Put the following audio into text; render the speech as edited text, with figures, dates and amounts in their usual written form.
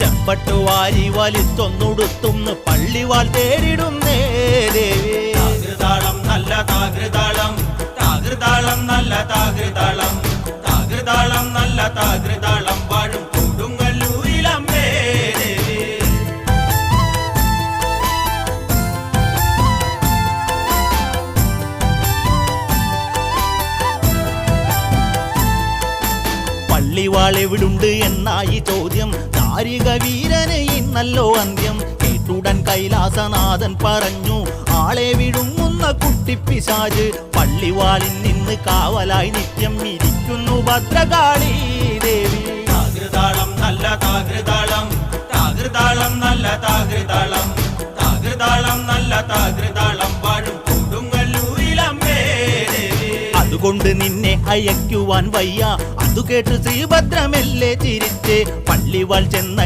ചെമ്പട്ടുവാരി വലിച്ചൊന്നുടുത്തുന്ന് പള്ളിവാൾ തേടിടുന്നേ ദേവി. താകൃതാളം നല്ല താകൃതാളം, താകൃതാളം നല്ല താകൃതാളം, താകൃതാളം നല്ല താകൃതാളം വാഴും കൊടുങ്ങല്ലൂരിലമ്മേ ദേവി. പള്ളിവാൾ എവിടുണ്ട് എന്നായി ചോദ്യം. താരിക വീരന് ഇന്നല്ലോ അന്ത്യം. കേട്ടുടൻ കൈലാസനാഥൻ പറഞ്ഞു, ആളെ വിഴുങ്ങുന്ന കുട്ടിപ്പിശാച് പള്ളിവാളിൽ നിന്ന് കാവലായി നിത്യം ഇരിക്കുന്നു ഭദ്രകാളി ദേവി. താകൃതാളം നല്ല താകൃതാളം, താകൃതാളം നല്ല താകൃതാളം, താകൃതാളം നല്ല താകൃതാളം വാഴും കൊടുങ്ങല്ലൂരിലമ്മേ ദേവി. അതുകൊണ്ട് നിന്നെ അയക്കുവാൻ വയ്യ. അതു കേട്ട് ശ്രീഭദ്രമെല്ലെ ചിരിച്ച് പള്ളിവാൾ ചെന്ന